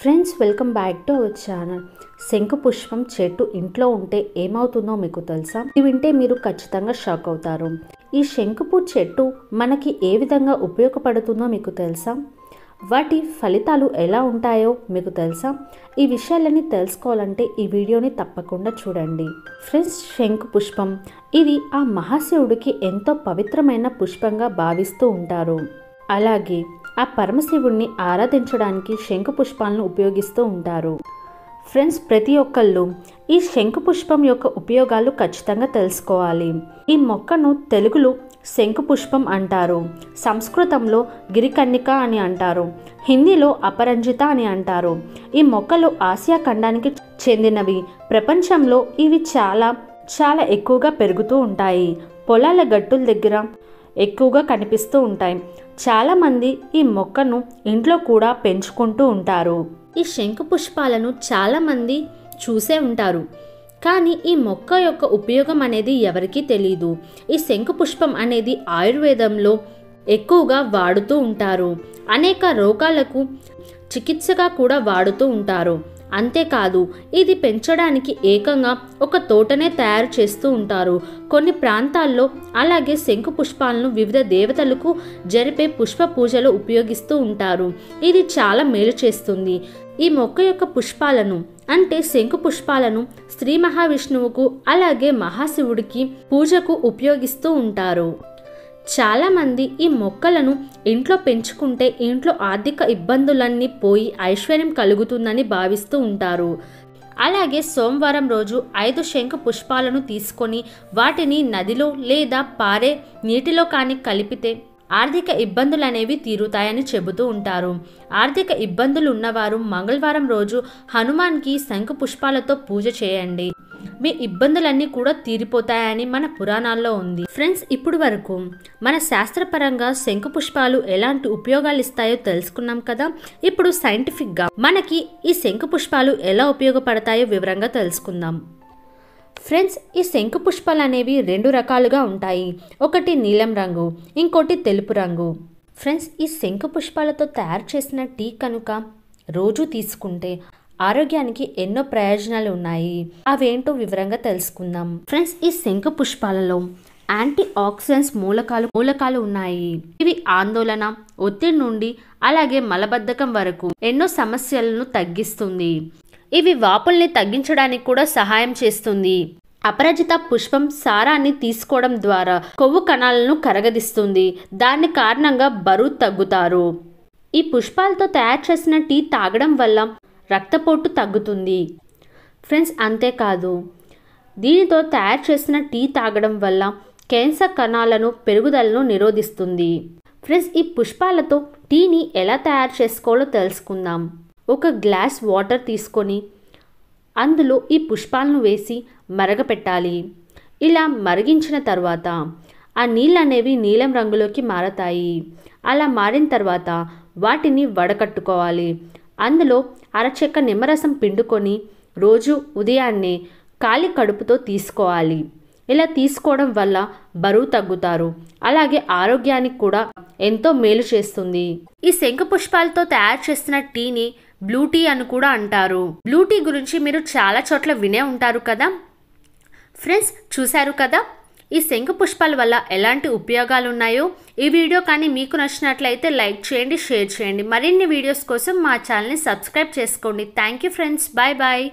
Friends welcome back to our channel. శంకుపుష్పం చెట్టు ఇంట్లో ఉంటే ఏమవుతుందో మీకు తెలుసా? ఇది వింటే మీరు ఖచ్చితంగా షాక్ అవుతారు. ఈ శంకుపూ చెట్టు మనకి ఏ విధంగా ఉపయోగపడుతుందో మీకు తెలుసా? వాటి ఫలితాలు ఎలా ఉంటాయో మీకు తెలుసా? ఈ విషయాలన్నీ తెలుసుకోవాలంటే ఈ వీడియోని తప్పకుండా చూడండి. ఫ్రెండ్స్, శంకుపుష్పం ఇది ఆ మహాశివుడికి ఎంతో పవిత్రమైన పుష్పంగా భావిస్తూ ఉంటారు. అలాగే ఆ పరమశివుడిని ఆరాధించడానికి శంకుపుష్పాలను ఉపయోగిస్తూ ఉంటారు. ఫ్రెండ్స్, ప్రతి ఒక్కళ్ళు ఈ శంకుపుష్పం యొక్క ఉపయోగాలు ఖచ్చితంగా తెలుసుకోవాలి. ఈ మొక్కను తెలుగులో శంకుపుష్పం అంటారు, సంస్కృతంలో గిరికన్నిక అని అంటారు, హిందీలో అపరంజిత అని అంటారు. ఈ మొక్కలు ఆసియా ఖండానికి చెందినవి. ప్రపంచంలో ఇవి చాలా చాలా ఎక్కువగా పెరుగుతూ ఉంటాయి. పొలాల గట్టుల దగ్గర ఎక్కువగా కనిపిస్తూ ఉంటాయి. చాలామంది ఈ మొక్కను ఇంట్లో కూడా పెంచుకుంటూ ఉంటారు. ఈ శంకుపుష్పాలను చాలామంది చూసే ఉంటారు, కానీ ఈ మొక్క యొక్క ఉపయోగం అనేది ఎవరికీ తెలియదు. ఈ శంకుపుష్పం అనేది ఆయుర్వేదంలో ఎక్కువగా వాడుతూ ఉంటారు. అనేక రోగాలకు చికిత్సగా కూడా వాడుతూ ఉంటారు. అంతేకాదు, ఇది పెంచడానికి ఏకంగా ఒక తోటనే తయారు చేస్తూ ఉంటారు. కొన్ని ప్రాంతాల్లో అలాగే శంకుపుష్పాలను వివిధ దేవతలకు జరిపే పుష్ప పూజలు ఉపయోగిస్తూ ఉంటారు. ఇది చాలా మేలు చేస్తుంది. ఈ మొక్క యొక్క పుష్పాలను అంటే శంకు పుష్పాలను శ్రీ మహావిష్ణువుకు అలాగే మహాశివుడికి పూజకు ఉపయోగిస్తూ ఉంటారు. చాలామంది ఈ మొక్కలను ఇంట్లో పెంచుకుంటే ఇంట్లో ఆర్థిక ఇబ్బందులన్నీ పోయి ఐశ్వర్యం కలుగుతుందని భావిస్తూ ఉంటారు. అలాగే సోమవారం రోజు 5 శంకు పుష్పాలను తీసుకొని వాటిని నదిలో లేదా పారే నీటిలో కానీ కలిపితే ఆర్థిక ఇబ్బందులు అనేవి తీరుతాయని చెబుతూ ఉంటారు. ఆర్థిక ఇబ్బందులు ఉన్నవారు మంగళవారం రోజు హనుమాన్కి శంకు పుష్పాలతో పూజ చేయండి. మీ ఇబ్బందులన్నీ కూడా తీరిపోతాయని మన పురాణాల్లో ఉంది. ఫ్రెండ్స్, ఇప్పుడు వరకు మన శాస్త్రపరంగా శంకు పుష్పాలు ఎలాంటి ఉపయోగాలు ఇస్తాయో తెలుసుకున్నాం కదా. ఇప్పుడు సైంటిఫిక్గా మనకి ఈ శంకు పుష్పాలు ఎలా ఉపయోగపడతాయో వివరంగా తెలుసుకుందాం. ఫ్రెండ్స్, ఈ శంకు పుష్పాలు అనేవి 2 రకాలుగా ఉంటాయి. ఒకటి నీలం రంగు, ఇంకోటి తెలుపు రంగు. ఫ్రెండ్స్, ఈ శంకు పుష్పాలతో తయారు చేసిన టీ కనుక రోజు తీసుకుంటే ఆరోగ్యానికి ఎన్నో ప్రయోజనాలు ఉన్నాయి. అవేంటో వివరంగా తెలుసుకుందాం. ఫ్రెండ్స్, ఈ శంకు పుష్పాలలో యాంటీ ఆక్సిడెంట్స్ మూలకాలు ఉన్నాయి. ఇవి ఆందోళన, ఒత్తిడి నుండి అలాగే మలబద్ధకం వరకు ఎన్నో సమస్యలను తగ్గిస్తుంది. ఇవి వాపుల్ని తగ్గించడానికి కూడా సహాయం చేస్తుంది. అపరాజిత పుష్పం సారాన్ని తీసుకోవడం ద్వారా కొవ్వు కణాలను కరగదిస్తుంది. దాని కారణంగా బరువు తగ్గుతారు. ఈ పుష్పాలతో తయారు చేసిన టీ తాగడం వల్ల రక్తపోటు తగ్గుతుంది. ఫ్రెండ్స్, అంతేకాదు, దీనితో తయారు చేసిన టీ తాగడం వల్ల క్యాన్సర్ కణాలను పెరుగుదలను నిరోధిస్తుంది. ఫ్రెండ్స్, ఈ పుష్పాలతో టీని ఎలా తయారు చేసుకోవాలో తెలుసుకుందాం. ఒక గ్లాస్ వాటర్ తీసుకొని అందులో ఈ పుష్పాలను వేసి మరగపెట్టాలి. ఇలా మరిగించిన తర్వాత ఆ నీళ్ళు అనేవి నీలం రంగులోకి మారతాయి. అలా మారిన తర్వాత వాటిని వడకట్టుకోవాలి. అందులో అరచెక్క నిమ్మరసం పిండుకొని రోజు ఉదయాన్నే ఖాళీ కడుపుతో తీసుకోవాలి. ఇలా తీసుకోవడం వల్ల బరువు తగ్గుతారు. అలాగే ఆరోగ్యానికి కూడా ఎంతో మేలు చేస్తుంది. ఈ శంకు పుష్పాలతో తయారు చేసిన టీని బ్లూ టీ అని కూడా అంటారు. బ్లూ టీ గురించి మీరు చాలా చోట్ల వినే ఉంటారు కదా. ఫ్రెండ్స్, చూశారు కదా ఈ శంకు పుష్పాల వల్ల ఎలాంటి ఉపయోగాలు ఉన్నాయో. ఈ వీడియో కానీ మీకు నచ్చినట్లయితే లైక్ చేయండి, షేర్ చేయండి. మరిన్ని వీడియోస్ కోసం మా ఛానల్ని సబ్స్క్రైబ్ చేసుకోండి. Thank you friends. Bye bye.